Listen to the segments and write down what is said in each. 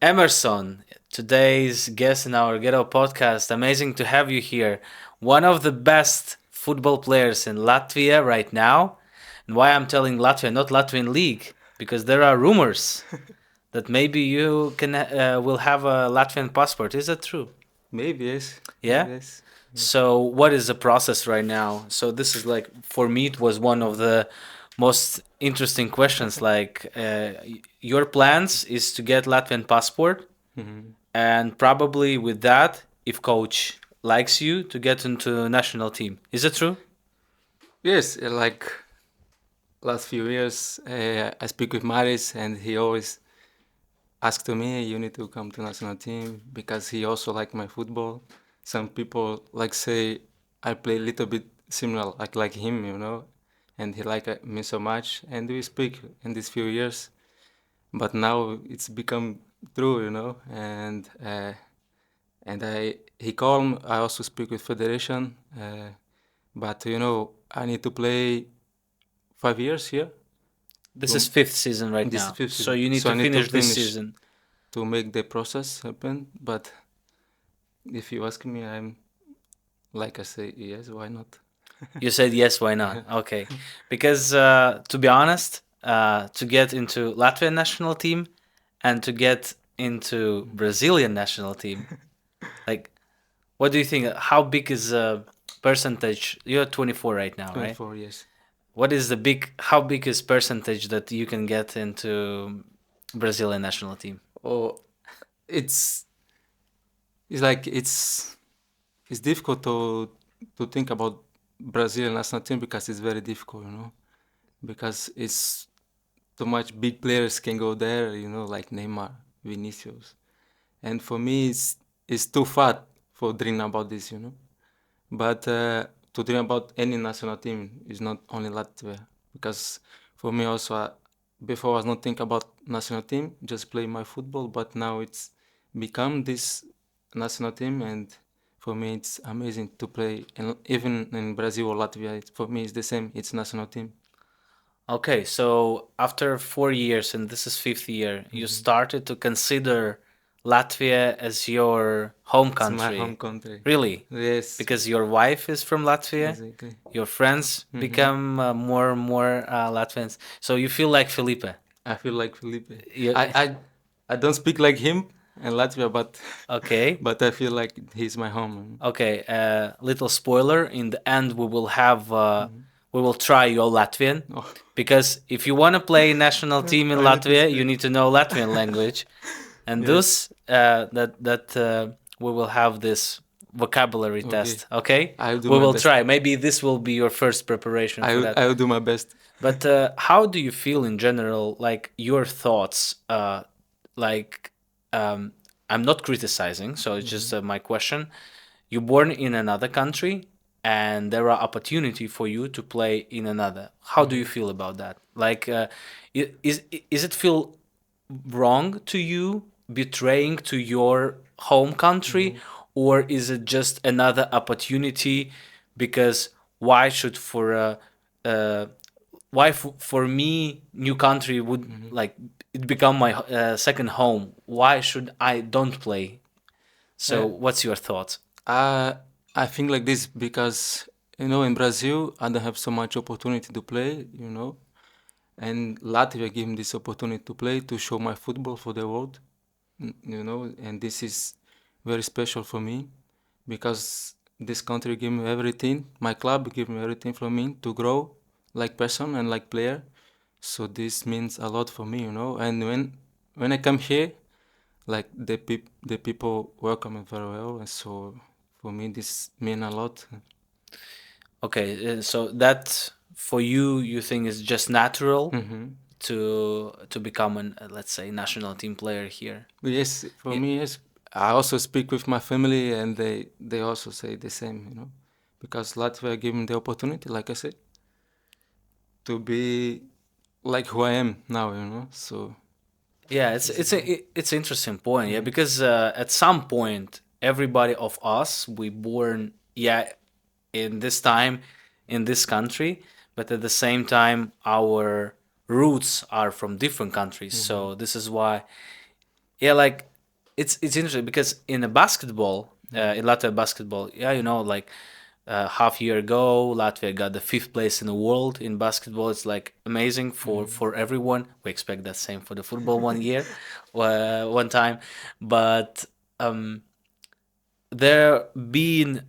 Emerson, today's guest in our Ghetto Podcast. Amazing to have you here. One of the best football players in Latvia right now. And why I'm telling Latvia, not Latvian league, because there are rumors that maybe you can will have a Latvian passport. Is that true? Maybe yes. Yeah. Yes. So what is the process right now? So this is like for me it was one of the most interesting questions. Like your plans is to get Latvian passport, Mhm. and probably with that, if coach likes you, to get into national team. Is it true? Yes, like last few years, I speak with Maris, and he always asks to me, "You need to come to national team," because he also like my football. Some people like say I play a little bit similar, like him, and he like me so much, and we speak in these few years. But now it's become true, and he called. I also speak with federation. But I need to play 5 years here. This is To, fifth season right this is now, fifth so season, you need so to I need to finish this finish season. to make the process happen. But if you ask me, I'm like I say yes. Why not? You said yes, why not? Okay. Because to be honest, to get into Latvian national team and to get into Brazilian national team, like, what do you think? How big is the percentage? You're 24 right now, right? 24 years. What is the how big is percentage that you can get into Brazilian national team? Oh, it's it's like it's difficult to think about Brazilian national team because it's very difficult, because it's too much big players can go there, like Neymar, Vinicius. And for me, it's too fat for dreaming about this, But to dream about any national team is not only Latvia, because for me also, before I was not thinking about national team, just play my football, but now it's become this national team, and for me it's amazing to play, and even in Brazil or Latvia, for me it's the same. It's national team. Okay, so after 4 years, and this is fifth year, you Mhm. started to consider Latvia as your home It's my home country. country. Really? Yes, Because your wife is from Latvia, exactly. your friends Hmm. become more and more Latvians. So you feel like Felipe. I feel like Felipe. You, I I I don't speak like him in Latvia, but okay. but I feel like he's my home. Okay, little spoiler. In the end, Mhm. we will try your Latvian, Oh, because if you want to play national team in I need to Latvia, you speak. need to know Latvian language, and Yes. thus we will have this vocabulary Okay. test. Okay, I'll do we my will best. try. Maybe this will be your first preparation for that. I'll do my best. But how do you feel in general? Like your thoughts? Like um, I'm not criticizing, so it's just Mhm. my question. You're born in another country, and there are opportunity for you to play in another. How do you Mhm. feel about that? Like, is it feel wrong to you betraying to your home country, Mhm. or is it just another opportunity? Because why should for uh, for me new country would Mhm. like it become my second home? Why should I don't play? So Uh, what's your thoughts? I I think like this because in Brazil I don't have so much opportunity to play, and Latvia gave me this opportunity to play to show my football for the world, and this is very special for me because this country gave me everything. My club gave me everything for me to grow like person and like player. So this means a lot for me, And when I come here, like the people welcome me very well, and so for me this mean a lot. Okay, so that for you, you think is just natural Hmm. to become an let's say national team player here. Yes, for Yeah. me, yes. I also speak with my family, and they also say the same, because Latvia gave me the opportunity, like I said, to be like who I am now, So Yeah, this is why. it's an interesting point. Yeah, Mhm. because at some point, everybody of us we born in this time in this country, but at the same time our roots are from different countries. Mhm. So this is why, yeah, like it's interesting because in a basketball, in Latvia basketball, yeah, like half year ago, Latvia got the fifth place in the world in basketball. It's like amazing for everyone. We expect that same for the football one year, one time, but there been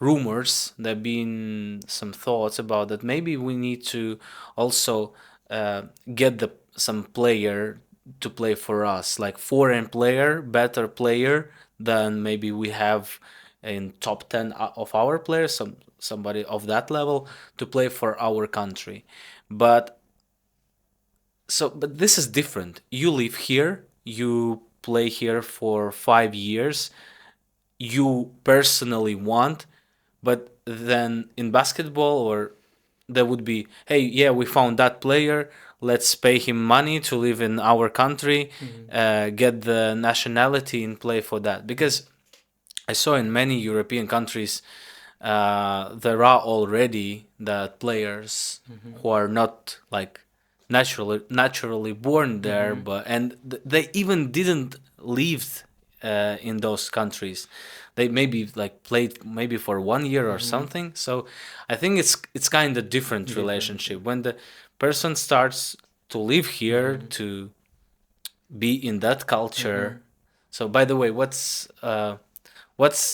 rumors, there been some thoughts about that. Maybe we need to also get some player to play for us, like foreign player, better player than maybe we have in top 10 of our players, somebody of that level to play for our country. But but this is different. You live here, you play here for 5 years, you personally want, but then in basketball, or there would be, hey, yeah, we found that player, let's pay him money to live in our country, get the nationality and play for that. Because I saw in many European countries there are already the players who are not like naturally born there, but they even didn't live in those countries. They maybe like played maybe for 1 year or something. So I think it's kind of different relationship when the person starts to live here, to be in that culture. So by the way, what's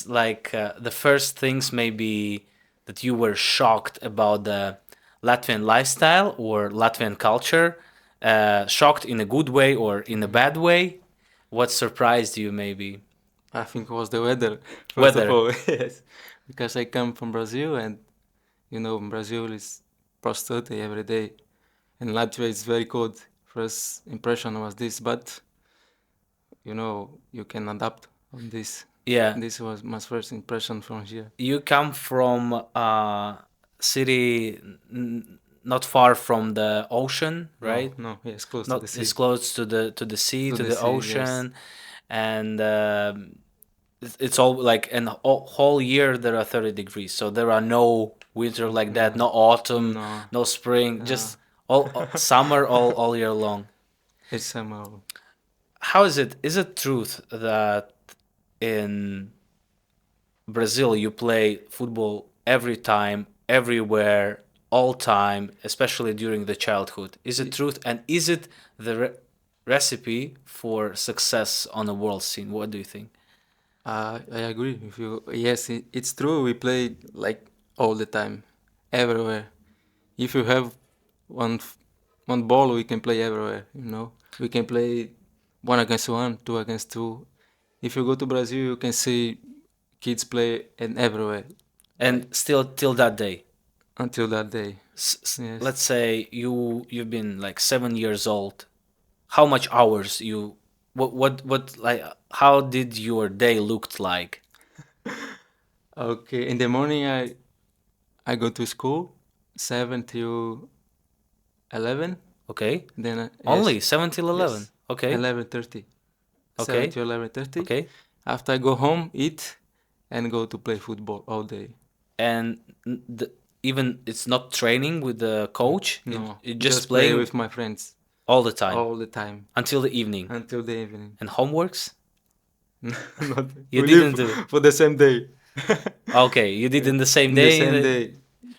like the first things maybe that you were shocked about the Latvian lifestyle or Latvian culture? Shocked in a good way or in a bad way? What surprised you maybe? I think it was the weather, first of Weather. all, yes. Because I come from Brazil and, Brazil is plus 30 every day. And Latvia is very cold. First impression was this, but, you can adapt on this. Yeah. This was my first impression from here. You come from a city not far from the ocean, right? No, yes, close to Not the sea. it's close to the sea, to the sea, yes. ocean, and it's all like and whole year there are 30 degrees, so there are no winter like that, no autumn, No. no spring, No. just all summer all year long. It's somehow. How is it? Is it truth that in Brazil you play football every time, everywhere, all time, especially during the childhood? Is it truth, and is it the recipe for success on the world scene? What do you think? I agree with you. Yes, it's true. We play like all the time, everywhere. If you have one one ball, we can play everywhere. We can play 1 against 1, 2 against 2. If you go to Brazil, you can see kids play and everywhere. And still till that day, Until that day. Yes. let's say you've been like 7 years old. How much hours you what like how did your day looked like? Okay. In the morning, I go to school, 7 till 11. Okay, Then only 7 till 11. Yes. Okay, 11:30. okay, 7 to 11:30. okay. After I go home, eat, and go to play football all day. And even it's not training with the coach. No, It just play playing with my friends all the time all the time until the evening. until the evening. And homeworks? Not, You we didn't live do. for the same day. Okay, you did in the same In day. the same day.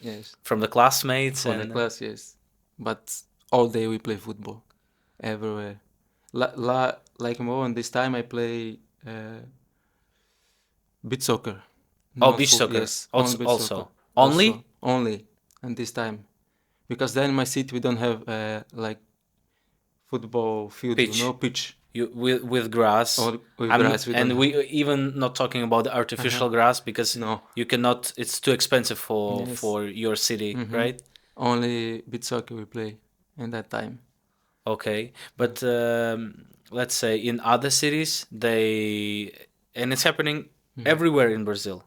Yes, From the classmates for the and class, yes. But all day we play football, everywhere. Like more on this time I play beach soccer. oh, Not beach soccer. Yes, only beach Also soccer. only Only, and this time, because then in my city we don't have like football field, pitch. pitch. You with grass. Or with I'm grass, we and don't we even not talking about the artificial grass because No. you cannot. It's too expensive Yes. for your city, right? Only beach soccer we play in that time. Okay, but let's say in other cities, and it's happening everywhere in Brazil.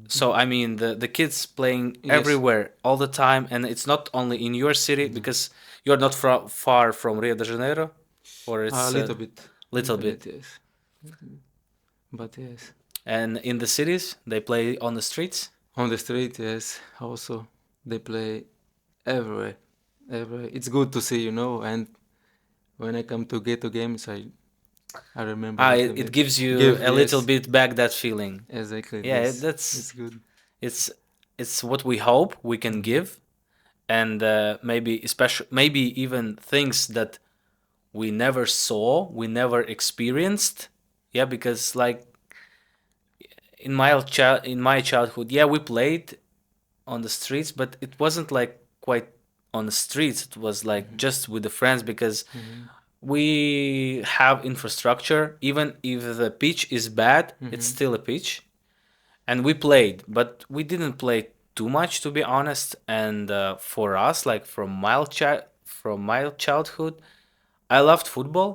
So I mean, the kids playing Yes. everywhere all the time, and it's not only in your city because you're not far from Rio de Janeiro, or it's A little bit. little bit. Yes. But yes. And in the cities, they play on the streets. On the street, yes. Also, they play everywhere. Everywhere. It's good to see, and when I come to Ghetto games, I remember a little It bit. gives you Give, a little yes, bit back that feeling. exactly. Yeah, This that's it's good. it's what we hope we can give, and maybe especially maybe even things that we never saw, we never experienced. Yeah, because like in my childhood, yeah, we played on the streets, but it wasn't like quite on the streets. It was like just with the friends because Mm-hmm. we have infrastructure. Even if the pitch is bad, it's Mm-hmm. still a pitch. And we played, but we didn't play too much, to be honest. And for us, like from my childhood, I loved football,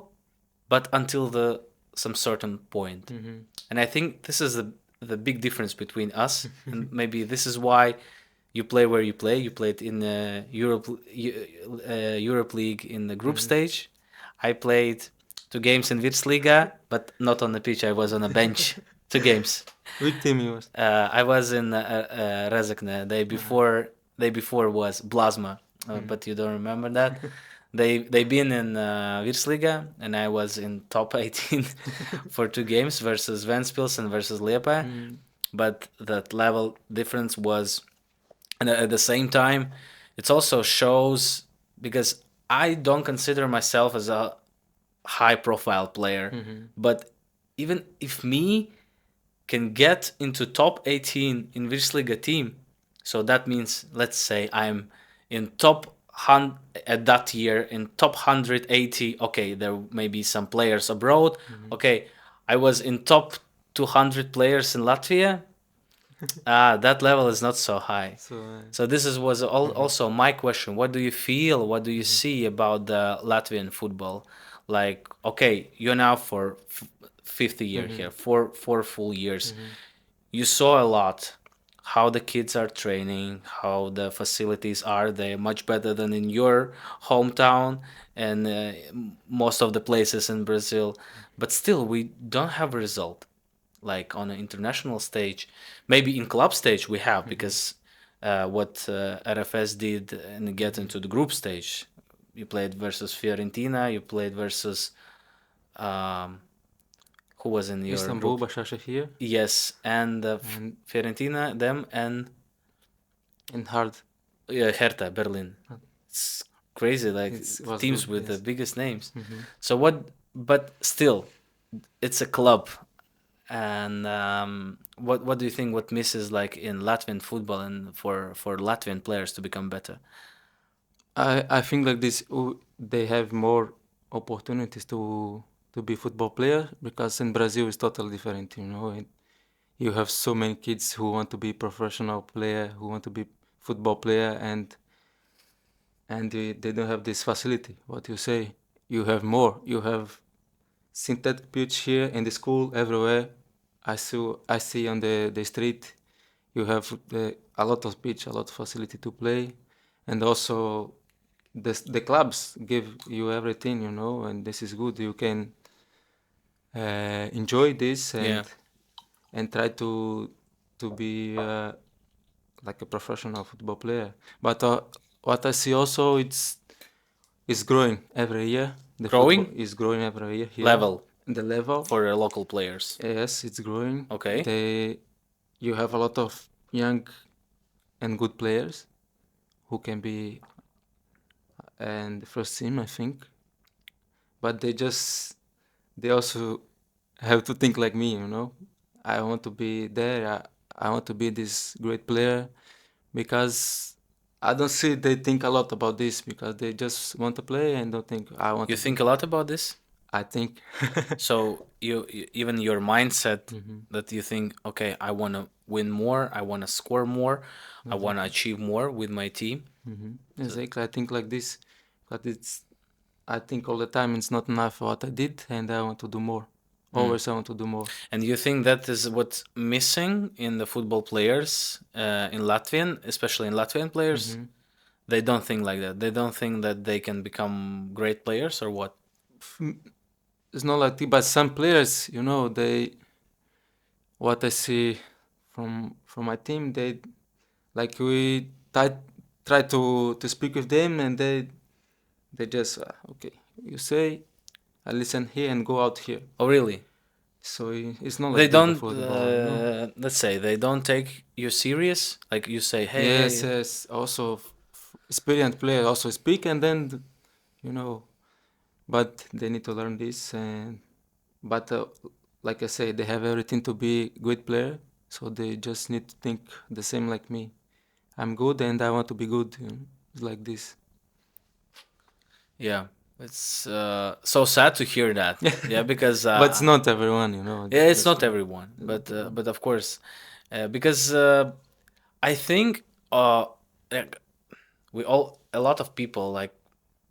but until the some certain point. Mm-hmm. And I think this is the big difference between us, and maybe this is why you play where you play. You played in Europe League in the group Mm-hmm. stage. I played 2 games in Virtsliga, but not on the pitch. I was on a bench. 2 games. Which team you was? I was in Rezekne. Day before was Blasma, Mm-hmm. but you don't remember that. They been in Virtsliga, and I was in top 18 for 2 games versus Ventspils and versus Liepa. Mm-hmm. But that level difference was, and at the same time, it also shows because I don't consider myself as a high profile player, Mm-hmm. but even if me can get into top 18 in Virtsliga team, so that means let's say I'm in top 100 at that year in top 180. Okay, there may be some players abroad. Mm-hmm. Okay, I was in top 200 players in Latvia. That level is not so high. So So this was mm-hmm. also my question. What do you feel? What do you Mm-hmm. see about the Latvian football? Like, okay, you're now for fifth year Mm-hmm. here, four full years. Mm-hmm. You saw a lot. How the kids are training, how the facilities are. They're much better than in your hometown and most of the places in Brazil. But still, we don't have a result like on an international stage. Maybe in club stage we have Mm-hmm. because what RFS did and get Mm-hmm. into the group stage. You played versus Fiorentina. You played versus um, who was in your Istanbul, group? Başakşehir, Yes, and and Fiorentina, them, and hard. Hertha Berlin. It's crazy, like It was teams good. with the Yes. biggest names. Mm-hmm. So what? But still, it's a club. And what do you think? What misses like in Latvian football and for Latvian players to become better? I think like this they have more opportunities to be football player because in Brazil it's totally different, you know. And you have so many kids who want to be professional player, who want to be football player, and they don't have this facility. What you say? You have more. You have synthetic pitch here in the school everywhere. I see on the street. You have a lot of pitch, a lot of facility to play, and also the clubs give you everything, you know, and this is good. You can enjoy this Yeah, and try to be like a professional football player. But what I see also it's growing every year. The football growing is growing every year here. level The level, for local players. yes, it's growing. Okay, You have a lot of young and good players who can be in the first team, I think. But they also have to think like me, you know. I want to be there. I want to be this great player because I don't see they think a lot about this because they just want to play and don't think I want you to be. think a lot about this. I think. So even your mindset Mhm. that you think, okay, I want to win more, I want to score more, I want to Exactly. achieve more with my team. So Exactly. I think like this, but I think all the time it's not enough what I did, and I want to do more. Always I want to do more. and you think that is what's missing in the football players in Latvian, especially in Latvian players? hmm They don't think like that. They don't think that they can become great players or what? It's not like that, but some players, you know, they what I see from my team, they like we try to speak with them, and they just okay, you say, I listen here and go out here. Oh, really? So it's not like They the don't. football. No. Let's say they don't take you serious. Like you say, hey, Yes, hey. yes. Also, experienced players also speak, and then you know, but they need to learn this. And but like I say, they have everything to be good player. So they just need to think the same like me. I'm good, and I want to be good. It's like this. Yeah, it's so sad to hear that. Yeah, because But it's not everyone, yeah, it's that's not why. everyone, It's not everyone. but of course, because I think like we all a lot of people like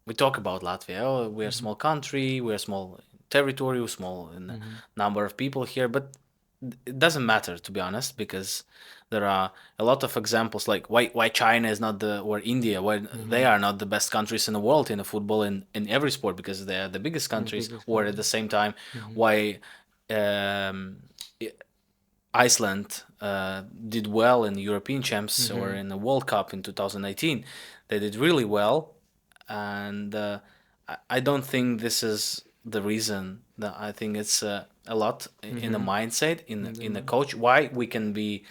we talk about Latvia. Oh, we're a small country, we're a small territory, we're small in number of people here, but it doesn't matter to be honest because there are a lot of examples like why China is not the or India why they are not the best countries in the world in the football in every sport because they are the biggest countries biggest or at the same time why um, Iceland did well in the European Champs or in the World Cup in 2018. They did really well, and I don't think this is the reason. That I think it's a lot in the mindset in the coach. Why we can be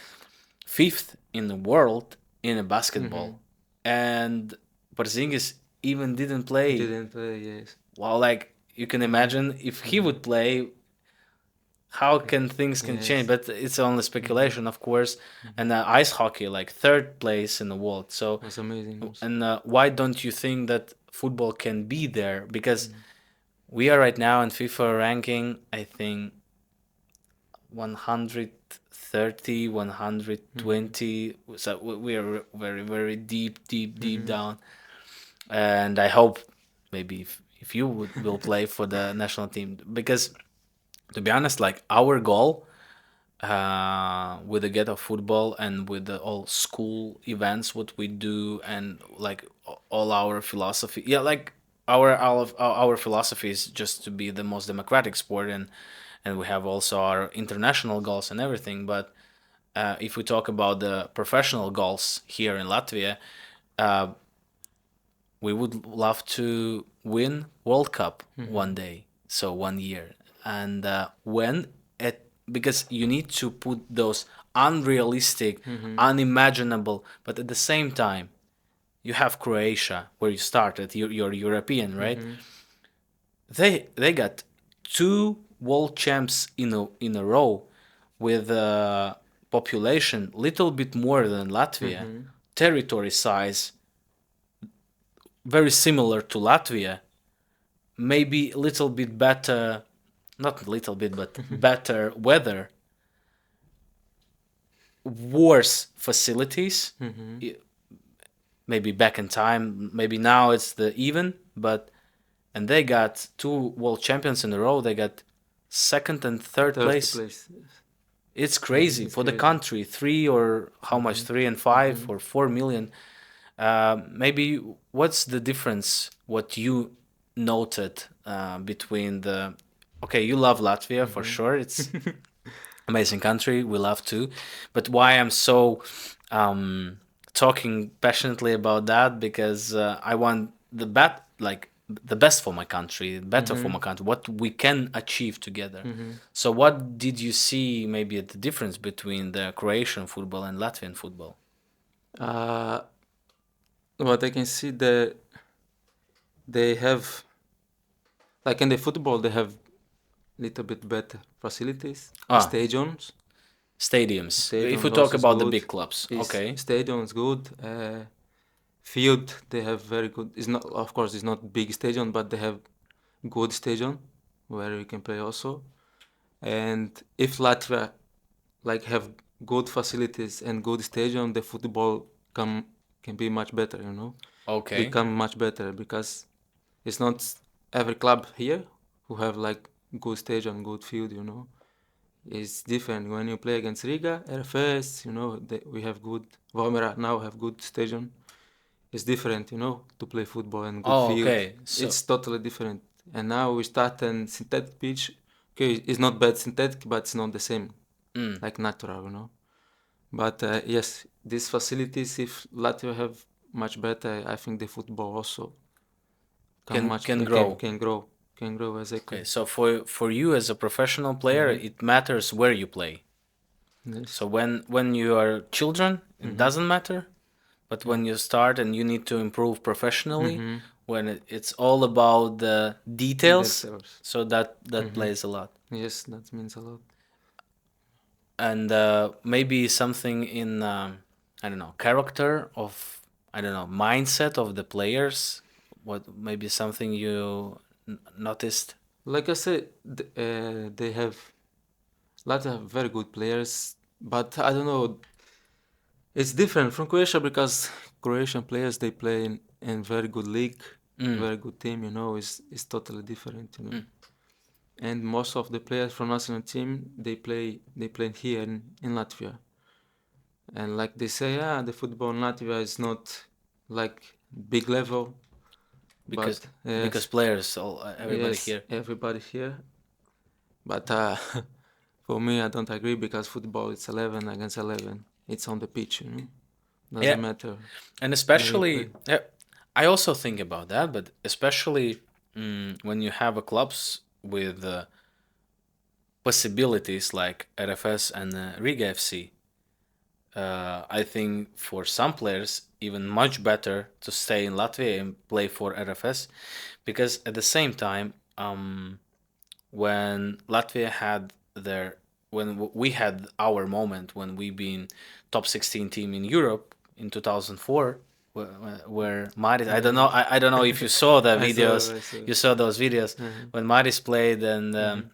fifth in the world in a basketball, and Porzingis even didn't play. Didn't play, yes. Well, like you can imagine if he would play, how can things can change? Yes. But it's only speculation, of course. And ice hockey, like third place in the world. So, It was amazing. and why don't you think that football can be there? Because we are right now in FIFA ranking, I think 130, 120. So we are very, very deep down. And I hope maybe if you will play for the national team, because to be honest, like our goal with the Ghetto Football and with the all school events, what we do, and like all our philosophy, yeah, like our philosophy is just to be the most democratic sport, and we have also our international goals and everything. But if we talk about the professional goals here in Latvia, uh, we would love to win World Cup one day, so 1 year, and when it because you need to put those unrealistic, unimaginable, but at the same time, you have Croatia where you started. You're European, right? They got two world champs in a row with a population little bit more than Latvia, territory size very similar to Latvia, maybe a little bit better, not a little bit, but better weather, worse facilities. Maybe back in time, maybe now it's the even, but and they got two world champions in a row. They got second and third place. It's crazy It's for the crazy. country. Three or how much? 3 and 5 or 4 million. Maybe what's the difference? What you noted between the? Okay, you love Latvia for sure. It's amazing country. We love too, but why I'm so talking passionately about that because I want the best for my country, better for my country, what we can achieve together. So, what did you see maybe the difference between the Croatian football and Latvian football? What I can see that they have, like in the football, they have little bit better facilities, stadiums. Stadiums. If we Stadiums talk also is about the good. big clubs, okay. Stadium is good. Field they have very good. It's not, of course, it's not big stadium, but they have good stadium where you can play also. And if Latvia like have good facilities and good stadium, the football can be much better. Okay. Become much better because it's not every club here who have like good stadium, good field. It's different when you play against Riga, RFS. We have good. Valmiera now have good stadium. It's different, to play football and good field. Okay. So It's totally different. And now we start a synthetic pitch. Okay, it's not bad synthetic, but it's not the same, like natural. But yes, these facilities, if Latvia have much better, I think the football also can grow. Can grow, can grow exactly. Okay, so for you as a professional player, it matters where you play. Yes. So when you are children, it doesn't matter, but when you start and you need to improve professionally, when it's all about the details, Details. so that plays a lot. Yes, that means a lot. And maybe something in I don't know, character of, I don't know, mindset of the players. What maybe something you noticed? Like I said, they have lots of very good players, but I don't know. It's different from Croatia because Croatian players they play in very good league, very good team. You know, it's totally different. You know, and most of the players from national team they play here in Latvia, and like they say, the football in Latvia is not like big level, Because but because players, everybody yes, here. everybody here. But for me, I don't agree because football it's 11 against 11. It's on the pitch, you know. Doesn't Yeah. matter. And especially, I also think about that, but especially when you have a clubs with possibilities like RFS and Riga FC, I think for some players even much better to stay in Latvia and play for RFS, because at the same time, when Latvia had their when we had our moment when we been top 16 team in Europe in 2004, where Maris, I don't know if you saw the I saw, videos. I saw. You saw those videos when Maris played, and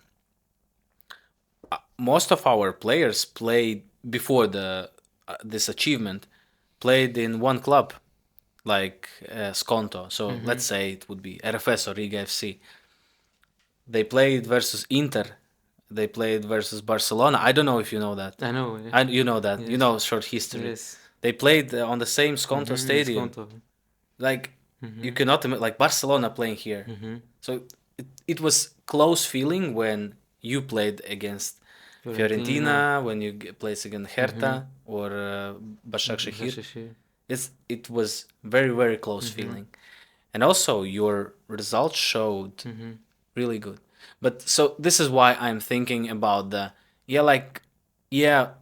most of our players played before the this achievement, played in one club like Skonto. So let's say it would be RFS or Riga FC. They played versus Inter. They played versus Barcelona. I don't know if you know that. I know. Yeah. You know that. You Yes. know short history. Yes. They played on the same Skonto Stadium. Skonto. Like you cannot like Barcelona playing here. So it was close feeling when you played against Fiorentina, when you played against Hertha or Başakşehir. Başakşehir. It was very close feeling, and also your results showed really good. But so this is why I'm thinking about the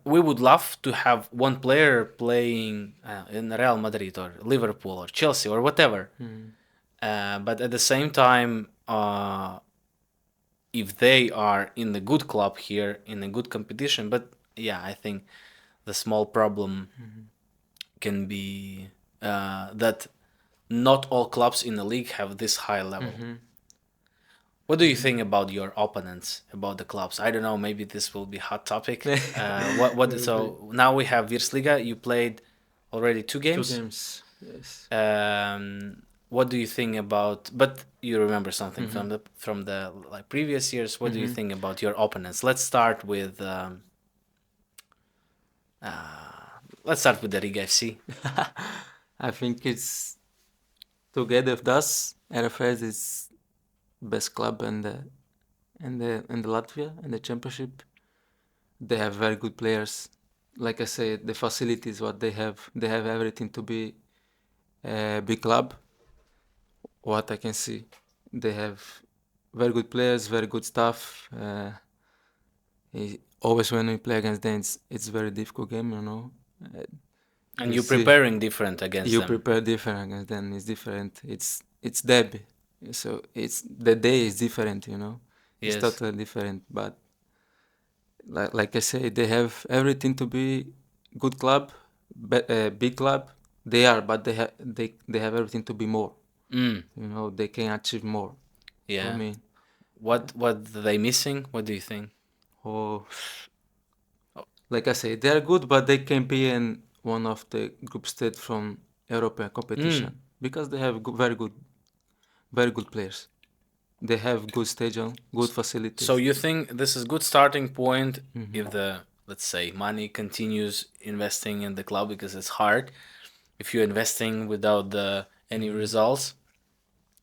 we would love to have one player playing in Real Madrid or Liverpool or Chelsea or whatever. But at the same time, if they are in the good club here in a good competition, but yeah, I think the small problem can be that not all clubs in the league have this high level. What do you think about your opponents, about the clubs? I don't know, maybe this will be hot topic. So now we have Virsliga. You played already 2 games. 2 games. Yes. What do you think about? But you remember something from the like previous years. What do you think about your opponents? Let's start with the Riga FC. I think it's together with us. RFS is best club in the Latvia in the championship. They have very good players. Like I said, the facilities what they have everything to be a big club. What I can see, they have very good players, very good staff. Always when we play against them, it's very difficult game, you know. And you're preparing different against you them. prepare different against them. It's different. It's derby, so it's the day is different, you know. Yes. It's totally different. But like I say, they have everything to be good club, big club. They are, but they have everything to be more. You know, they can achieve more. Yeah. For me. What are they missing? What do you think? Oh, like I say, they are good, but they can be in one of the group stage from European competition because they have very good players. They have good stadium, good facilities. So you think this is good starting point if the, let's say, money continues investing in the club, because it's hard if you're investing without any results.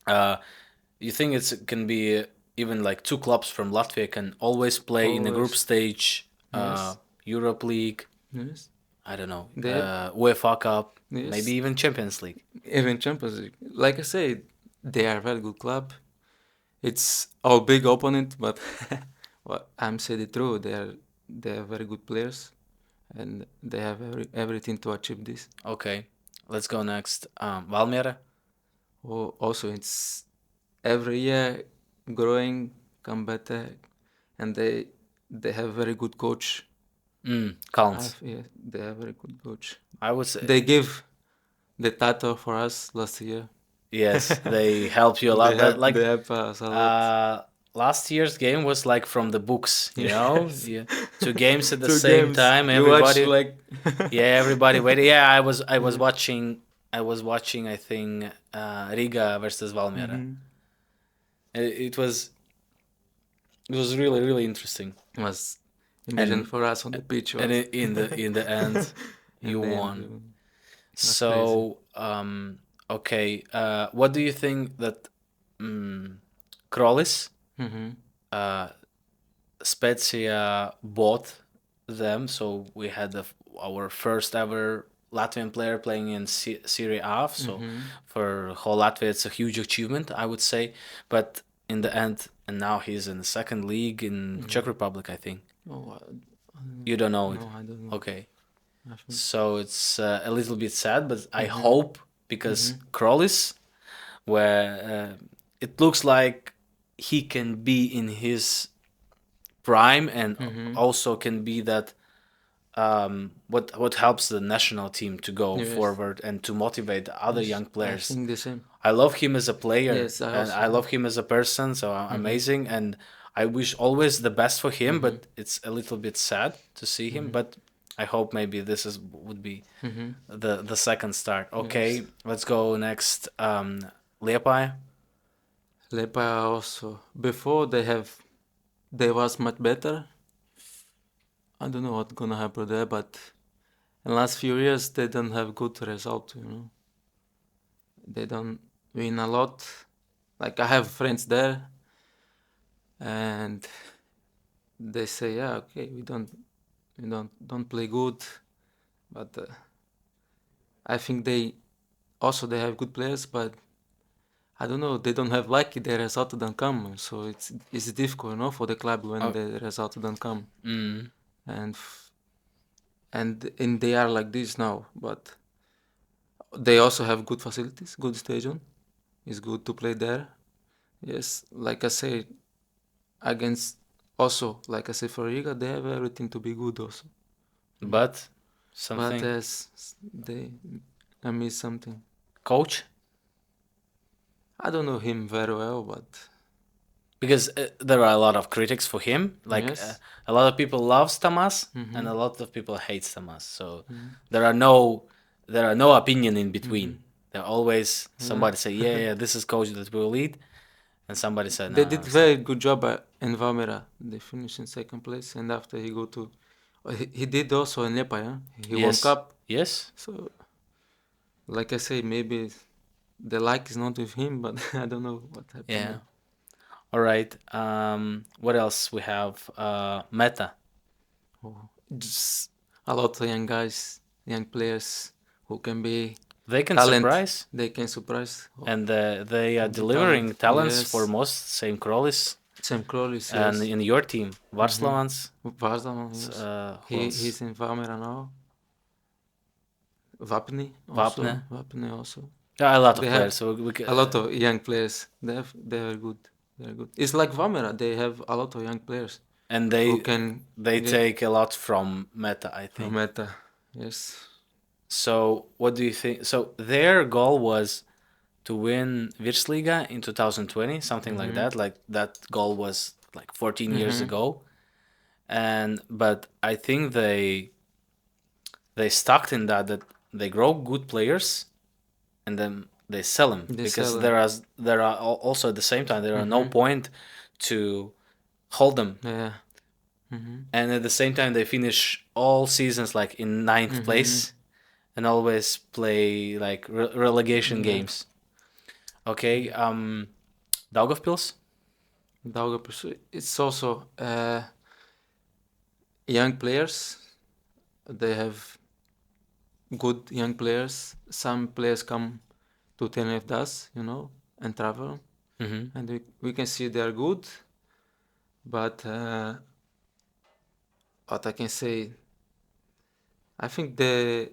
You think it can be even like 2 clubs from Latvia can always play in the group stage, Yes. Europe League, Yes. I don't know, UEFA Cup, maybe even Champions League. Even Champions League. Like I said, they are a very good club. It's our big opponent, but well, I'm saying the truth. They are very good players, and they have everything to achieve this. Okay, let's go next. Valmiera. Also, it's every year growing, come better, and they have very good coach. Collins. Yeah, they have very good coach. I would say They give the title for us last year. yes. They help you a lot. They help us a lot. Last year's game was like from the books. You know, Yes. yeah, two games at the Two same games. time. You watch Everybody, like yeah, everybody waited. Yeah, I was Yeah. watching. I was watching. I think Riga versus Valmiera. Mhm. It was really interesting. Was imagine And for us on the pitch. and Was in the end, in you the end, won. was So okay, what do you think that Krolis, Mhm. Spezia bought them? So we had our first ever Latvian player playing in Serie A. So Mhm. for whole Latvia, it's a huge achievement, I would say. But in the end, and now he's in the second league in Czech Republic, I think. Oh, You don't know it. no, I don't know. Okay. I think- So it's a little bit sad, but I Mhm. hope because Krolis, where it looks like he can be in his prime and also can be that what helps the national team to go Yes. forward and to motivate the other young I players. think the same. I love him as a player Yes, I and also I love him as a person, so amazing, and I wish always the best for him, but it's a little bit sad to see him, but I hope maybe this would be the second start. Okay, let's go next. Liepāja. Lepa also before they was much better. I don't know what's gonna happen there, but in last few years they don't have good result. They don't win a lot. Like I have friends there, and they say, yeah, okay, we don't play good, but I think they have good players, but I don't know, they don't have lucky, the result don't come, so it's difficult, for the club when the result don't come, and they are like this now, but they also have good facilities, good stadium. It's good to play there. Yes, like I say, against also, like I say for Riga, they have everything to be good also. But But something I miss something. coach, I don't know him very well, but because there are a lot of critics for him. Like yes. a lot of people loves Tamas and a lot of people hates Tamas. So there are no opinion in between. There always somebody say yeah this is coach that will lead, and somebody said They no did it's very good job in Valmiera. They finished in second place, and after he go to, he did also in Lepa, yeah? He won yes cup. yes So, like I say, maybe the like is not with him, but I don't know what happened. yeah. there. All right. What else we have? Meta. Oh, just a lot of young guys, young players who can be They can talent. surprise, They can surprise. and they are the delivering talent, talents yes. for most. Same Krolis, Sam Crowley, and in your team, Varslavans. Vardaman, yes. Who else? He's in Valmiera now. Vapni also. Vapne. Vapne also. Yeah, a lot of They players. have So a lot of young players. They are good. They're good. It's like Valmiera. They have a lot of young players and who they can get take a lot from Meta, I think. from Meta. Yes. So what do you think? So their goal was to win Virslīga in 2020, something like that. Like that goal was like 14 years ago, but I think they stuck in that they grow good players, and then they sell them They because sell 'em. there are also at the same time there are no point to hold them, Yeah. and at the same time they finish all seasons like in ninth place and always play like relegation games. Okay, Daugavpils. Daugavpils. It's also young players. They have good young players. Some players come to TNF Das, and travel. and we can see they are good, but what I can say, I think they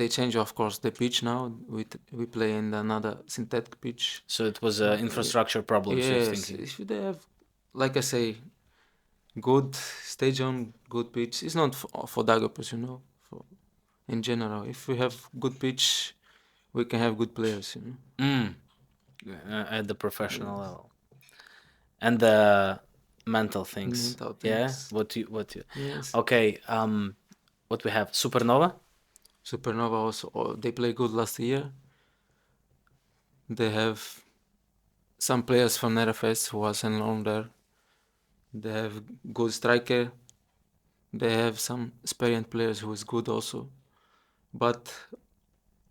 change, of course, the pitch now. We play in another synthetic pitch. So it was infrastructure problems, you're Yes, thinking. if they have, like I say, good stadium, good pitch. It's not for Daugavpils, you know. In general, if we have good pitch, we can have good players, you know. At the professional level. And the mental things. Mental Yeah. things. What you? Yes. Okay. What we have? Supernova. Supernova also, they play good last year. They have some players from RFS who was on loan there. They have good striker. They have some experienced players who is good also. But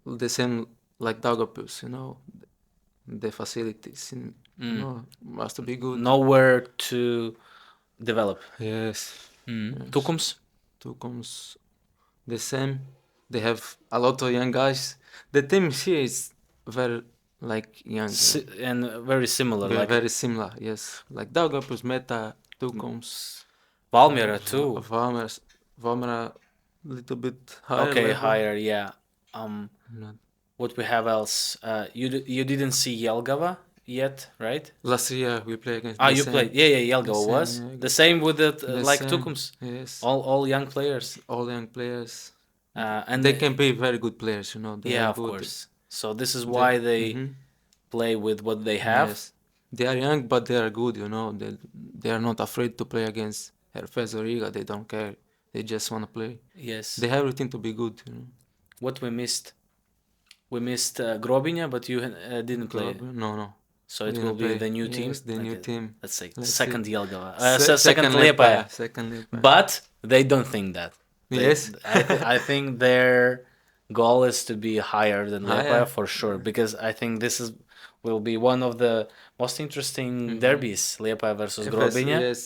the same like Daugavpils, you know, the facilities, you know, must be good. Nowhere to develop. Yes. Tukums. Tukums, the same. They have a lot of young guys. The team here is very like young. And very similar. Very, Like very similar, yes. Like Daugavpils, Meta, Tukums. Valmiera too. Valmiera, little bit higher. Okay, level. higher. Yeah. Not- What we have else? You didn't see Jelgava yet, right? Last year we played against. Ah, the you same- played. Yeah, Jelgava the was same, yeah, the same with the the like same, Tukums. Yes. All young players. All young players. And They can be very good players, you know. They yeah, are of good. course. So this is why they Mhm. play with what they have. Yes. They are young, but they are good, you know. They are not afraid to play against Herfes or Riga. They don't care. They just want to play. Yes. They have everything to be good, you know. What we missed? We missed Grobiņa, but you didn't play. No. So it We will didn't be play. the new Yes, team. the new team. Let's say Let's second see. Jelgava. Se- Second Liepāja. Second Liepāja. But they don't think that. Yes. I think their goal is to be higher than Liepāja Higher. for sure, because I think this will be one of the most interesting derbies, Liepāja versus Grobiņa. Yes.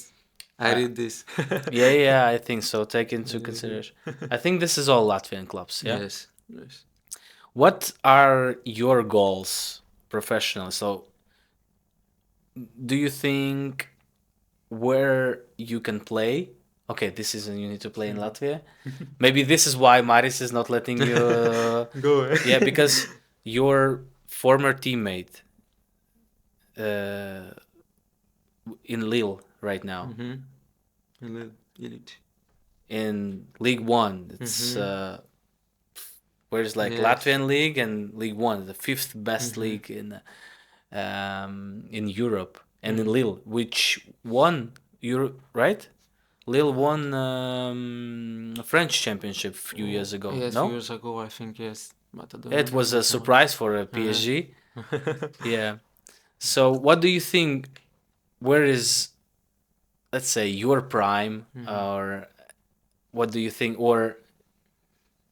I read this. Yeah, I think so. Take into consideration. I think this is all Latvian clubs, yeah? Yes. What are your goals professionally? So, do you think where you can play? Okay, this isn't you need to play in Latvia. Maybe this is why Maris is not letting you. Go ahead. Yeah, because your former teammate in Lille right now in League One. It's where's like Yes. Latvian league and League One, the fifth best league in Europe, and in Lille, which won Europe, right? Lille won French championship a few years ago. Yes, No, few years ago, I think, yes. But I don't it was remember a surprise for PSG. now. Yeah. So, what do you think? Where is, let's say, your prime, or what do you think, or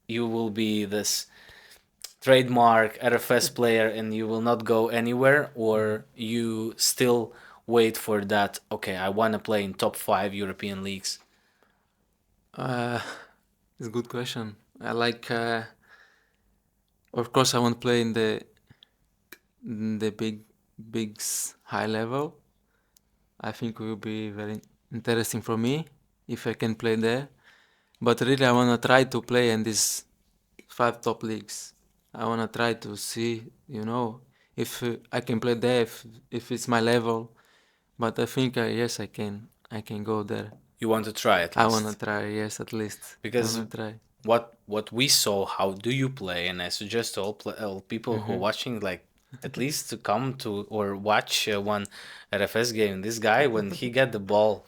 you will be this trademark RFS player and you will not go anywhere, or you still wait for that? Okay, I want to play in top 5 European leagues. It's a good question. I like, of course, I want to play in the big high level. I think it will be very interesting for me if I can play there. But really, I want to try to play in these 5 top leagues. I want to try to see, you know, if I can play there, if it's my level. But I think, yes, I can go there. You want to try at least? I want to try, yes, at least. Because I wanna try. what we saw, how do you play? And I suggest to all people who are watching, like, at least to come to or watch one RFS game. This guy, when he get the ball,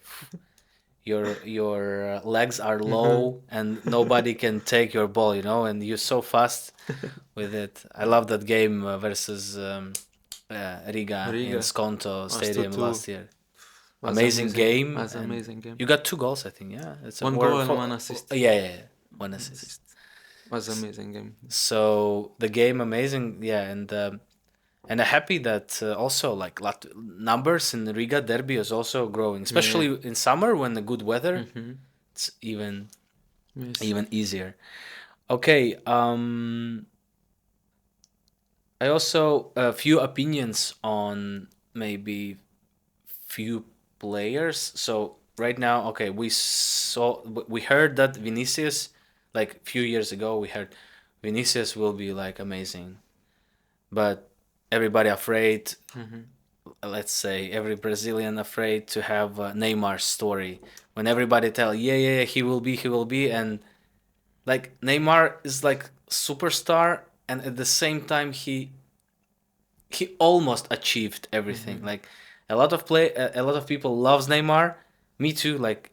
your legs are low and nobody can take your ball, you know, and you're so fast with it. I love that game versus Riga in Skonto Stadium 2-2. last year. Was Amazing game. Was and amazing game. You got 2 goals, I think. Yeah, it's One goal and one assist. Yeah, 1 assist. Was amazing game. So the game amazing, yeah, and I'm happy that also like numbers in Riga derby is also growing, especially in summer when the good weather. It's even Yes. even easier. Okay, I also a few opinions on maybe few players. So right now, okay, we heard that Vinicius, like few years ago, we heard Vinicius will be like amazing, but everybody afraid. Let's say every Brazilian afraid to have Neymar's story. When everybody tell, yeah, he will be, and like Neymar is like superstar, and at the same time he almost achieved everything. Like a lot of people loves Neymar, me too. Like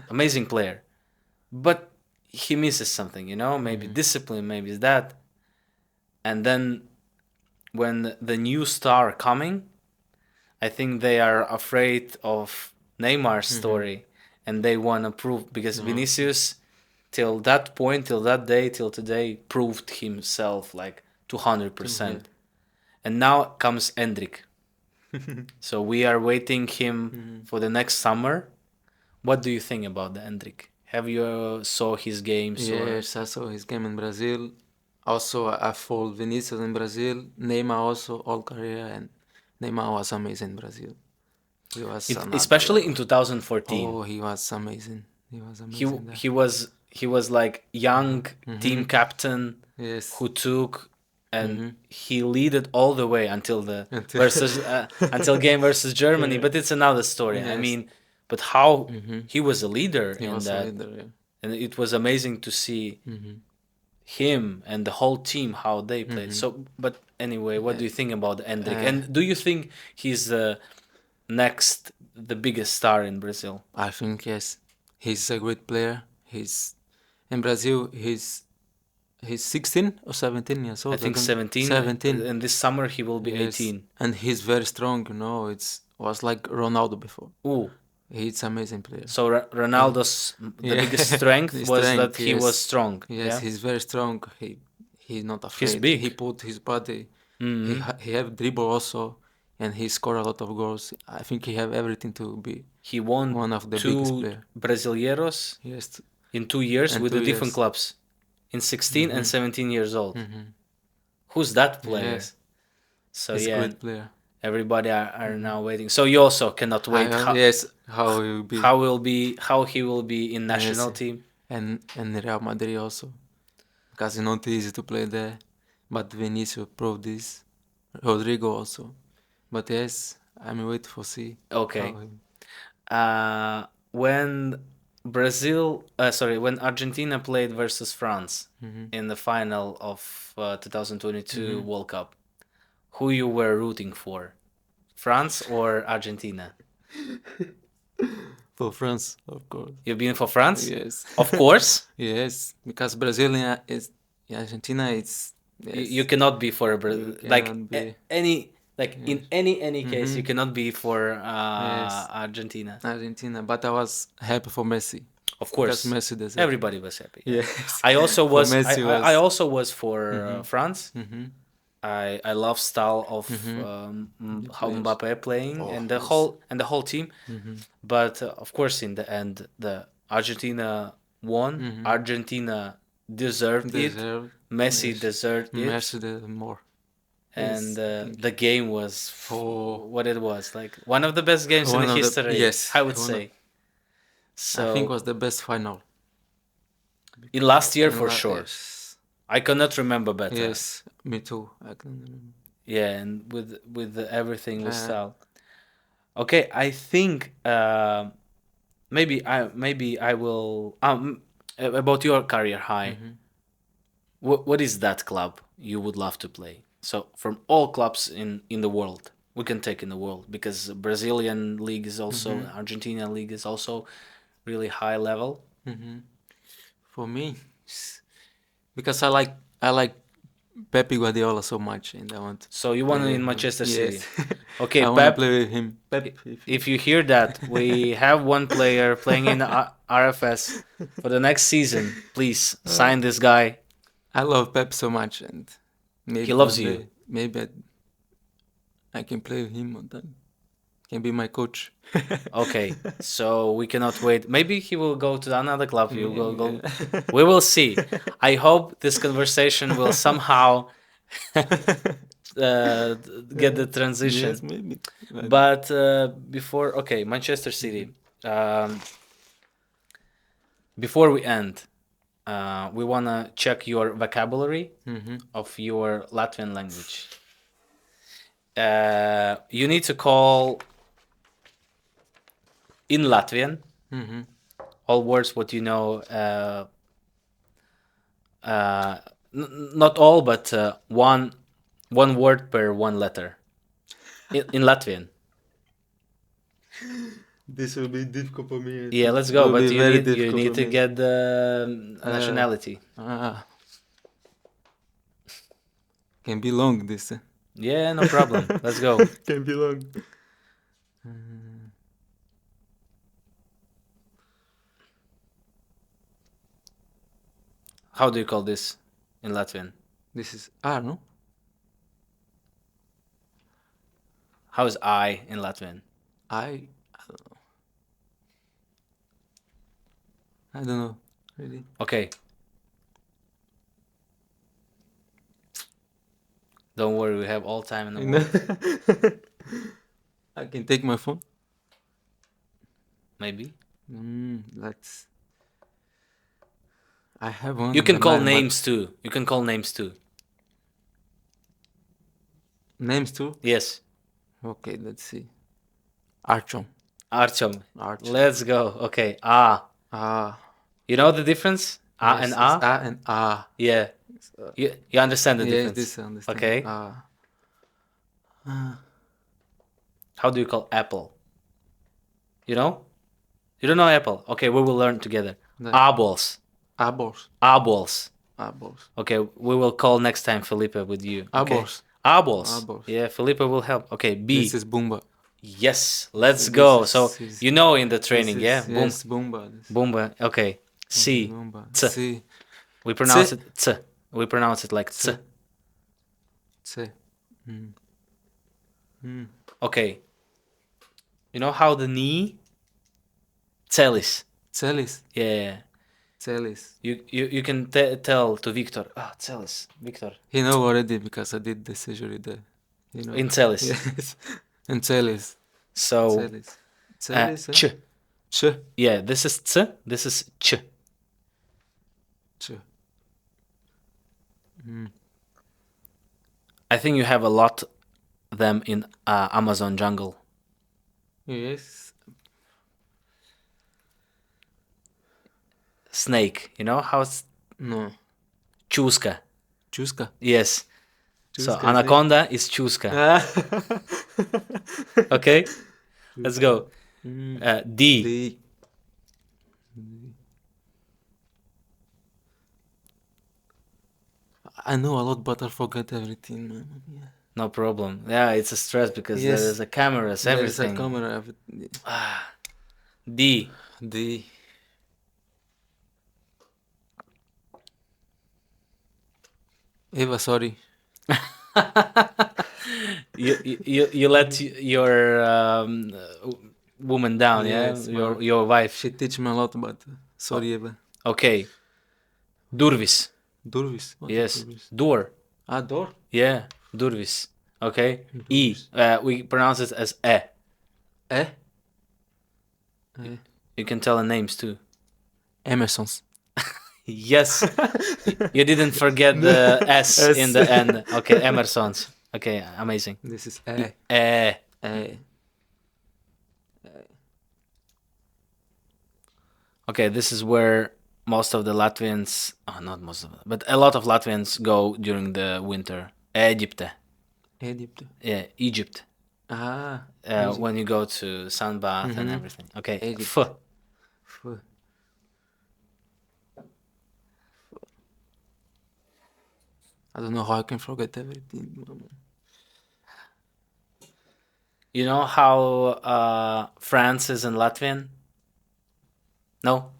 amazing player, but he misses something, you know, maybe discipline, maybe it's that, and then when the new star coming, I think they are afraid of Neymar's story, and they want to prove because Vinicius, till that point, till that day, till today, proved himself like 200%. And now comes Endrick. So we are waiting him for the next summer. What do you think about the Endrick? Have you saw his games? Yes, I saw his game in Brazil. Also, I followed Vinicius in Brazil. Neymar also all career, and Neymar was amazing in Brazil. He was Especially in 2014. Oh, he was amazing. He was He amazing. he was like young team captain Yes. who took and he leaded all the way until the versus until game versus Germany. But it's another story. I Yes. mean, but how he was a leader He in was that, a leader, yeah. and it was amazing to see him and the whole team how they played. So, but anyway, what do you think about Endrick? And do you think he's the biggest star in Brazil? I think yes. He's a great player. He's in Brazil. He's 16 or 17 years old. I think 17. 17. And this summer he will be Yes. 18. And he's very strong. You know, was like Ronaldo before. Ooh. He's amazing player. So Ronaldo's the biggest strength His was strength, that he was strong. Yes, Yeah? he's very strong. He's not afraid. He's big. He put his body. He have dribble also, and he score a lot of goals. I think he have everything to be He won one of the biggest two player. Brasileiros Yes. in 2 years In with 2 the different years. clubs, in 16 and 17 years old. Who's that player? Yes. So He's a yeah, great player. everybody are now waiting. So you also cannot wait Yes, how he will be. how he will be in national Yes. team. And Real Madrid also, because it's not easy to play there. But Vinicius proved this. Rodrigo also. But yes, I'm waiting for see. Okay. how When when Argentina played versus France in the final of 2022 World Cup, who you were rooting for? France or Argentina? For France, of course. You've been for France? Yes. Of course. Yes, because Brazilian is Argentina. It's yes. You cannot be for You like cannot be. any like in any case you cannot be for Yes. Argentina. Argentina, but I was happy for Messi. Of course, Because Messi deserves. everybody was happy. Yes. I also For was. Messi I was- also was for France. I love style of how players. Mbappe playing Oh, and yes. the whole team. But of course, in the end, the Argentina won. Argentina deserved it. Deserved. Messi Yes. deserved it, Messi deserved more. and Yes, I think. the game was Oh. what it was, like one of the best games in One the of the- history. yes, I would one of- say. So I think was the best final. in last year In for la- sure. Yes. I cannot remember better. Yes, me too. I can remember. Yeah, and with everything with Uh, style. Okay, I think maybe I will about your career high. What is that club you would love to play? So from all clubs in the world, we can take in the world because Brazilian league is also Argentina league is also really high level. For me, because I like Pep Guardiola so much, and I want. So you want play in with him. Manchester City? Yes. Okay, I want to Pep. play with him. Pep, If you hear that, we have one player playing in RFS for the next season. Please sign this guy. I love Pep so much, and maybe He loves one you. day, maybe I can play with him, and then can be my coach. Okay, so we cannot wait. Maybe he will go to another club. You will go. Yeah. We will see. I hope this conversation will somehow get the transition. Yes, maybe. But before, okay, Manchester City. Before we end, we wanna check your vocabulary of your Latvian language. You need to call in Latvian all words what you know. Not all, but one word per one letter in Latvian. This will be difficult for me. Yeah, let's go. But you need to get the nationality. Can be long, this. Yeah, no problem. Let's go. Can be long. How do you call this in Latvian? This is R, no? How is I in Latvian? I don't know. Really. Okay. Don't worry, we have all time in the world. I can take my phone. Maybe. Let's. I have one. You in can the call mind, but- names too. You can call names too. Names too? Yes. Okay, let's see. Artyom. Artyom. Artyom. Let's go. Okay. Ah. Ah. You know the difference? A Yes, and it's A? A and A. Yeah. You understand the Yes, difference? this I understand. Okay. How do you call apple? You know? You don't know apple? Okay, we will learn together. No. Apples. Apples. Apples. Apples. Okay, we will call next time Felipe with you. Okay. Apples. Apples. Apples. Yeah, Felipe will help. Okay, B. This is Bumba. Yes, let's So go. this So is- you know in the training, This yeah? is- Boom. Yes, Bumba. This. Boomba. Okay. C. Bumba. T. C. We pronounce T. it T. We pronounce it like T. T. C. Okay. You know how the knee? Celis. Celis. Yeah. Celis. You can tell to Victor. Ah, Celis. Victor. He know already because I did the surgery there. You know. In Celis. Yes. In Celis. So Celis. Celis. Ch. Ch. Yeah, this is T. This is Ch. Ch. I think you have a lot them in Amazon jungle. Yes. Snake. You know how it's No. Chuska. Chuska. Yes. So Chuska, anaconda is Chuska. Okay? Let's go. D. D. I know a lot, but I forget everything, man. Yeah. No problem. Yeah, it's a stress because Yes. there is a cameras, There is everything. a camera. Everything. D. D. Eva, sorry. You let your woman down, Yes, yeah? well, Your wife. She teach me a lot, but sorry, Eva. Okay. Durvis. Durvis. What is Yes. Durvis? Door. Door. Yeah. Durvis. Okay. E. We pronounce it as E. Eh? You can tell the names too. Emerson's. Yes. You didn't forget the S S. in the end. Okay, Emerson's. Okay, amazing. This is Eh. Eh. Okay, this is where most of the Latvians, not most of them, but a lot of Latvians go during the winter. Egypt. Egypt. Yeah, Egypt. Egypt. When you go to sunbath and everything. Okay. Egypt. F. F. I don't know how I can forget everything. You know how France is in Latvian? No?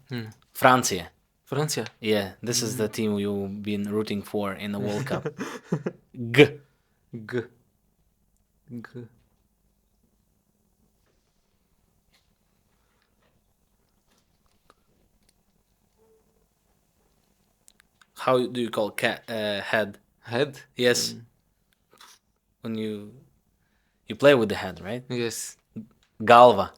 Francia. Francia. Yeah, this is the team you've been rooting for in the World Cup. G. G. G. How do you call cat head? Head. Yes. when you play with the hand, right? Yes. Galva.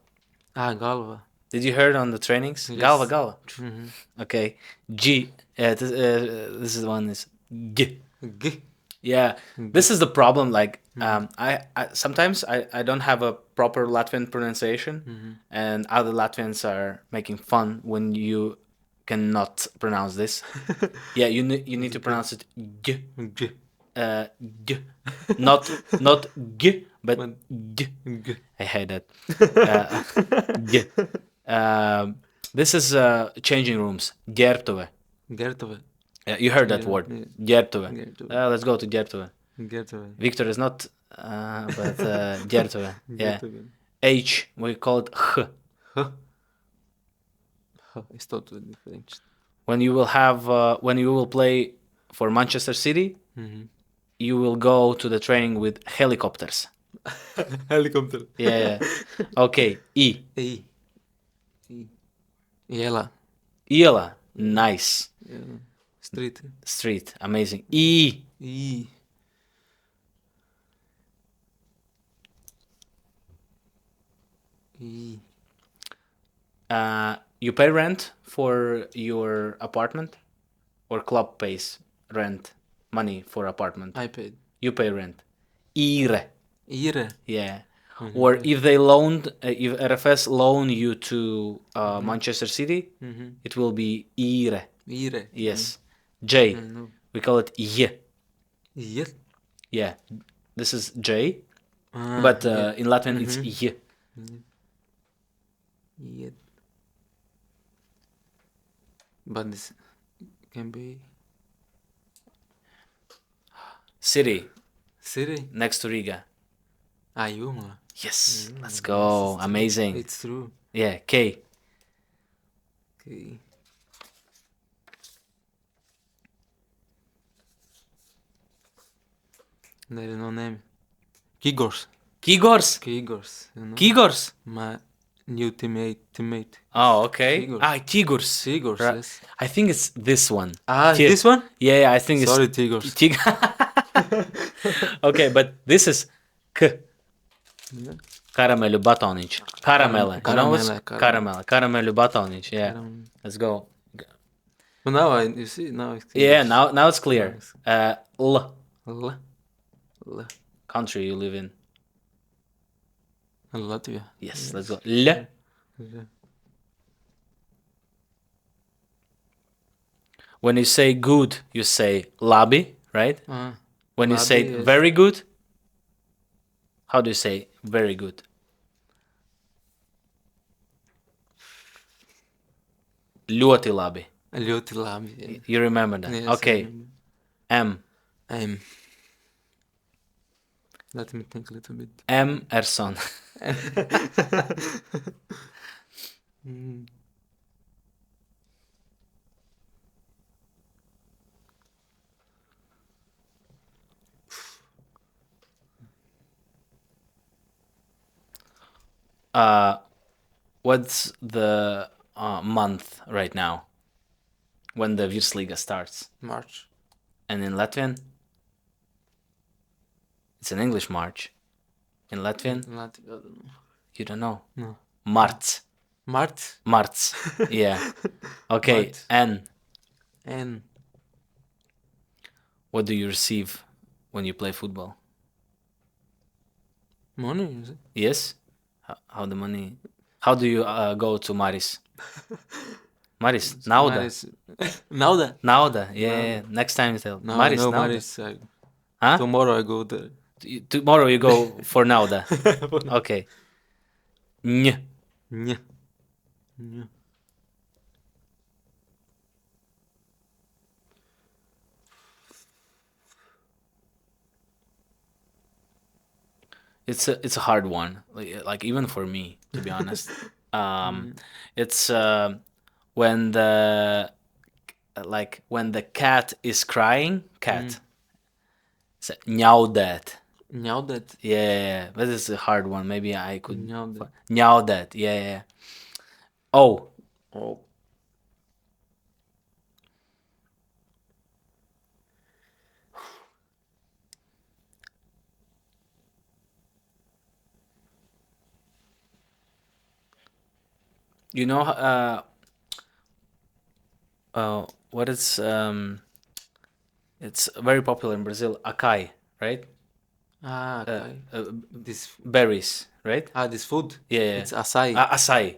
Galva. Did you hear it on the trainings? Yes. Galva. Mm-hmm. Okay. G. This is the one is G. G. Yeah. This is the problem. Like, I sometimes I don't have a proper Latvian pronunciation, and other Latvians are making fun when you cannot pronounce this. Yeah, you need to pronounce it G. G. G. Not G, but G. G. I hate that. G. This is changing rooms. Ģērbtuve. Ģērbtuve. Yeah, you heard that word. Ģērbtuve. Ģērbtuve. Let's go to ģērbtuve. Ģērbtuve. Victor is not, but ģērbtuve. Yeah. Ģērbtuve. H, we call it H. H. It's totally different. When you will play for Manchester City, you will go to the training with helicopters. Helicopter. Yeah. Okay. E. E. Iela. Iela. Nice. Yeah. Street. Street. Amazing. E. E. E. You pay rent for your apartment, or club pays rent money for apartment? I paid. You pay rent. Ire. Ire. Yeah. Or if they loaned, if RFS loan you to Manchester City, it will be ire. Ire. Yes. J. No. We call it J. J. Yeah. This is J, but in Latvian it's J. J. But this can be City. City. Next to Riga. Jumla. Yes. Let's go. Amazing. It's true. Yeah. K. Okay. There is no name. Kigors. Kigors. Kigors. You know? Kigors. My new teammate. Oh, okay. Tigors. Tigors. Tigors, Right. yes. I think it's this one. Ti- this one? Yeah, I think Sorry, it's Tigors. Okay, but this is K. Yeah. Karameļu batoniņš. Karamele. You know what's Karamele. Karameļu batoniņš. Yeah. Karam- Let's go. But now you see, now it's Yeah, Tigors. now it's clear. L. L. L. Country you live in. Latvia. Yes, let's go. L. Yeah. When you say good, you say labi, right? When you say Labi, yes. very good, how do you say very good? Ļoti labi. Ļoti labi. Yeah. You remember that? Yes, Okay. I remember. M. Let me think a little bit. Emerson. Mm. What's the month right now when the Virslīga starts? March. And in Latvian? It's an English March. In Latvian? Latvia, I don't know. You don't know? No. Marts. Mart. Marts. Yeah. Okay. Mart. N. N. What do you receive when you play football? Money, is it? Yes? How the money... How do you go to Maris? Maris, nauda. Maris. Nauda? Nauda. Yeah. Next time you tell. No, Maris, no, nauda. Maris. Huh? Tomorrow I go there. Tomorrow you go for nauda. Okay. Ñ. Ня. Ня. It's a hard one. Like even for me, to be honest. It's when the cat is crying. Cat. It's ņaudēt. Ņaudēt. Yeah, that is a hard one. Maybe I could. Ņaudēt. Ņaudēt. Yeah. Oh. Oh. You know, what it's very popular in Brazil, acai, right? Okay. This Berries, right? this food. Yeah, yeah. It's açaí. Acai.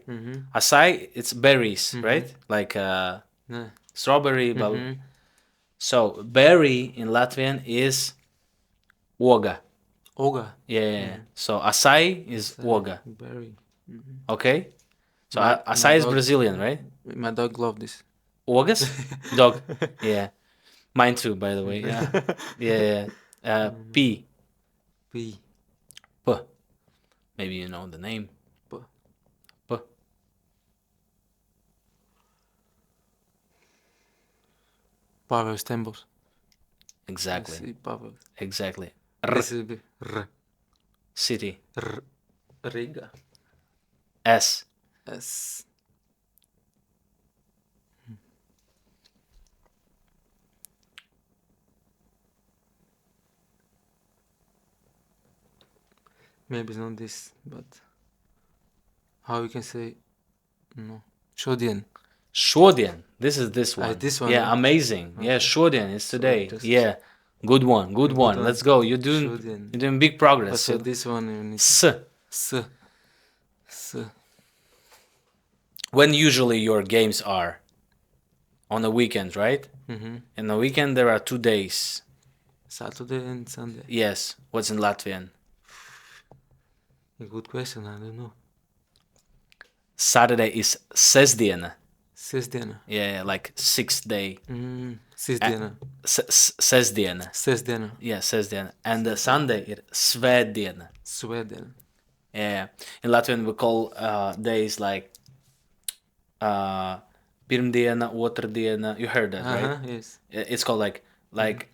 Acai, it's berries, right? Like Yeah. strawberry, but so berry in Latvian is oga. Oga. Yeah. So acai is oga. Berry. Okay. So My acai is dog- Brazilian, right? My dog love this. Ogas? Dog. Yeah. Mine too, by the way. Yeah. Yeah. P. P. P. Maybe you know the name. P. P. Pavel Stembos. Exactly. Pavel. Exactly. This will be R. City. Riga. S. S. Maybe it's not this, but how you can say no? Šodien. Šodien. This is this one. This one, Yeah, huh? amazing. Yeah, šodien is today. just- Yeah. Good one. Good one. one. Let's go. You're doing Šodien. you're doing big progress. So this one you need S. S. When usually your games are? On the weekend, right? In the weekend there are 2 days. Saturday and Sunday. Yes. What's in Latvian? A good question. I don't know. Saturday is sestdiena. Sestdiena. Yeah, like 6th day. Sestdiena. Sestdiena. Sestdiena. Yeah, sestdiena. And the Sunday is svētdiena. Svētdiena. Yeah. In Latvian we call days like pirmdiena, otrdiena. You heard that, right? Yes. It's called like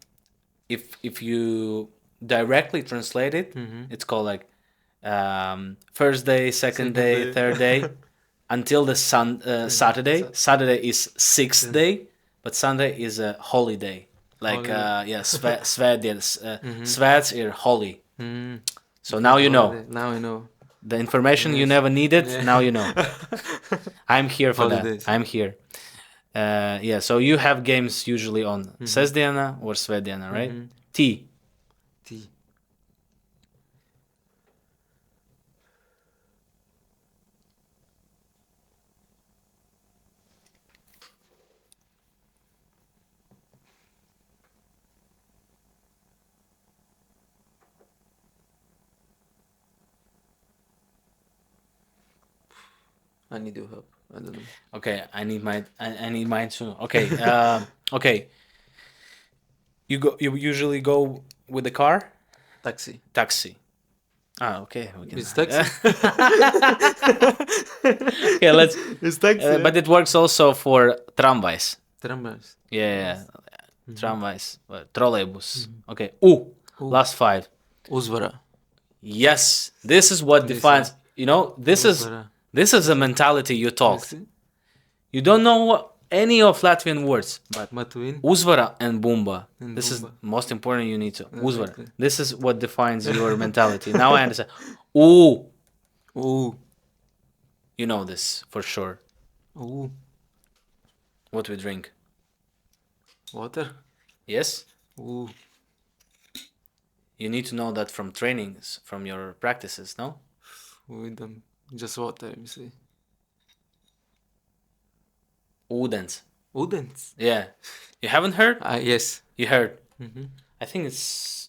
if you directly translate it, it's called like first day, second day, third day, until the Saturday. Saturday is 6th day, but Sunday is a holiday. Like svētdienas, svēts ir holy. So now you know. Now I know. The information you never needed, now you know. I'm here for Holidays. that. I'm here. Yeah, so you have games usually on sestdiena or svētdiena, right? T. T. I need your help. I don't know. Okay, I need mine too. Okay, okay. You usually go with the car? Taxi. Taxi. Ah, okay. We can. It's taxi. Okay, let's. It's taxi. But it works also for tramvajs. Tramvajs. Yeah. Tramvajs. Trolleybus. Okay. Last 5. Uzvara. Yes, this is what defines. You know, this Uzvara. is a mentality you talk. See? You don't know any of Latvian words, but Matuin. uzvara and bumba. And This is bumba. most important. You need to uzvara. Exactly. This is what defines your mentality. Now I understand. Ooh, Ooh. you know this for sure. Ooh. What we drink? Water. Yes. Ooh. You need to know that from trainings, from your practices. No. We don't. Just water, you see. Ūdens. Udens. Yeah. You haven't heard? Yes. You heard. I think it's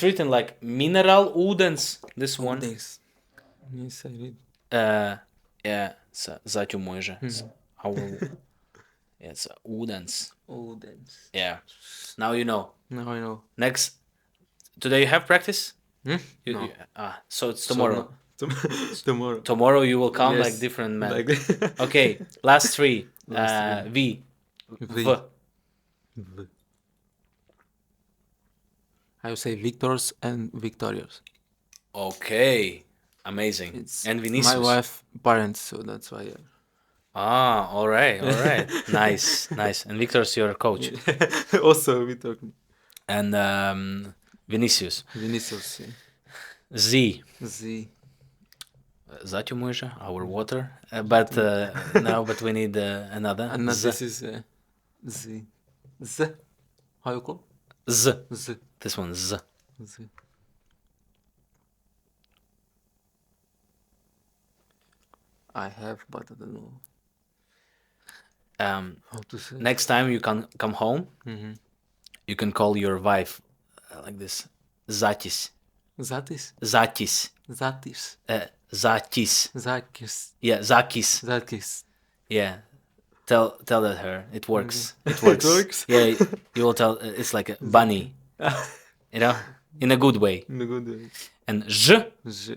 written like mineral ūdens. This one. Udens. Yes, I read. Yeah. Zaķu mūža. Yeah, it's ūdens. Udens. Yeah. Now you know. Now I know. Next. Today you have practice? No. So it's tomorrow. Tomorrow. Tomorrow you will come Yes. like different men. Like Okay. Last 3. Last V. V. V. I would say victors and victorious. Okay. Amazing. It's And Vinicius. my wife parents, so that's why. Ah, all right. Nice. And Victor's your coach. Also Victor. And Vinicius. Vinicius. Z. Z. Zaķu muža, our water. But no, but we need another. And Z. this is Z. Z. How you call? Z. Z. This one, Z. Z. I have, but I don't know how to say. Next time you can come home, Mm-hmm. you can call your wife like this. Zaķis. Zatis. Zaķis. Zatis. Zaķis. Zakis. Yeah, Zakis. Zakis. Yeah. Tell that her. It works. It works. It works? Yeah, you will tell. It's like a bunny. You know, in a good way. In a good way. And Z. Z.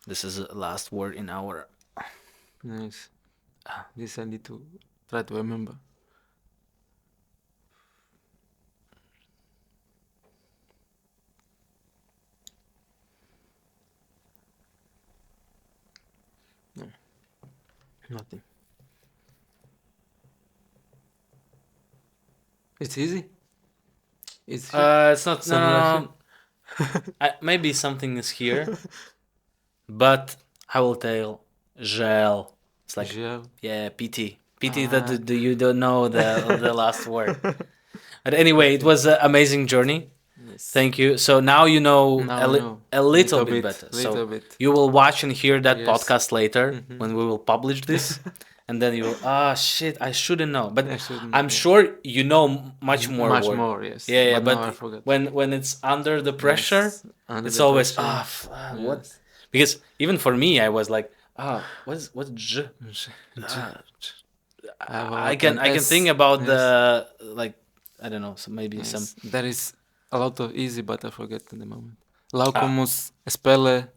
This is the last word in our. Nice. This I need to try to remember. No. Nothing. It's easy. It's It's not. Some No. Maybe something is here, but I will tell gel. It's like gel. yeah, PT. PT that you don't know the last word. But anyway, it was an amazing journey. Yes. Thank you. So now you know Now a, I li- know. a little bit better. Little So bit. you will watch and hear that Yes. podcast later Mhm. when we will publish this, and then you will shit, I shouldn't know. But I shouldn't, I'm yeah. sure you know much more. Much word. more, yes. Yeah, But now I but forgot. when it's under the pressure, Yes, under it's the always pressure. what? Yes. Because even for me, I was like what's j? I can think about the like I don't know, so maybe some There is a lot of easy, but I forget at the moment. Laukumus, spēlē.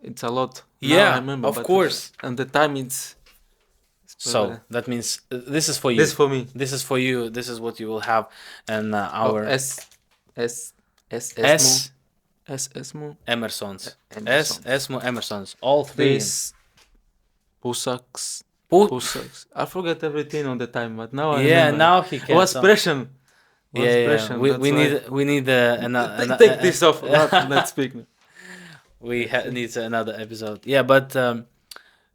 It's a lot. Now Yeah, I remember, of but course. And the time it's. So that means this is for you. This for me. This is for you. This is what you will have, and our S Esmu. Emersons. Emersons. Esmu Emersons. All three. This Pusaks. Pu- Pusaks. I forget everything on the time, but now I yeah, remember. now he can. What's pressure? Yeah. We need another. Take this off. Not speak. We need another episode. Yeah, but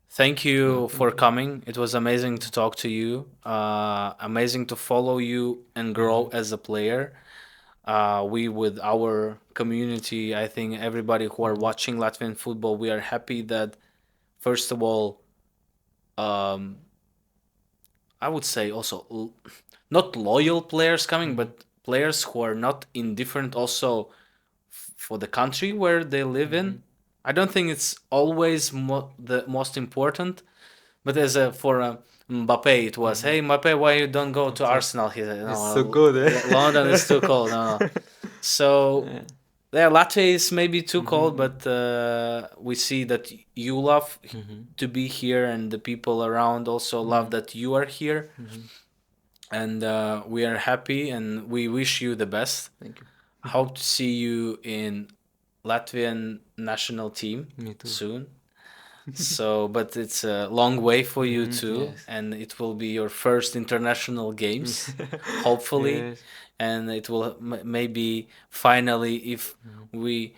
thank you for coming. It was amazing to talk to you. Amazing to follow you and grow as a player. We with our community, I think everybody who are watching Latvian football, we are happy that first of all, I would say also not loyal players coming, but players who are not indifferent also for the country where they live in. I don't think it's always the most important, but as for Mbappe, it was, hey Mbappe, why you don't go to Arsenal? He said, no, It's so good, eh? London is too cold. No. So yeah, Latvia is maybe too cold, but we see that you love to be here, and the people around also love that you are here, and we are happy, and we wish you the best. Thank you. Hope to see you in Latvian national team Me too. soon. So, but it's a long way for you too, yes. and it will be your first international games, hopefully, Yes. and it will maybe finally, if we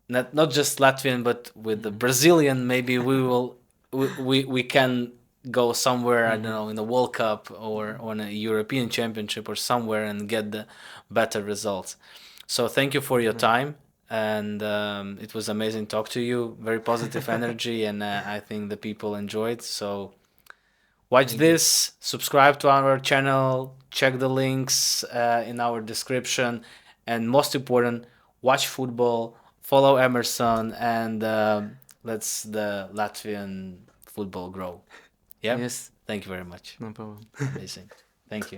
not just Latvian, but with the Brazilian, maybe we will we can go somewhere, I don't know, in the World Cup or on a European Championship or somewhere and get the better results. So thank you for your time, and it was amazing to talk to you. Very positive energy, and I think the people enjoyed. So watch this, subscribe to our channel, check the links in our description, and most important, watch football, follow Emerson, and let's the Latvian football grow. Yeah. Yes. Thank you very much. No problem. Amazing. Thank you.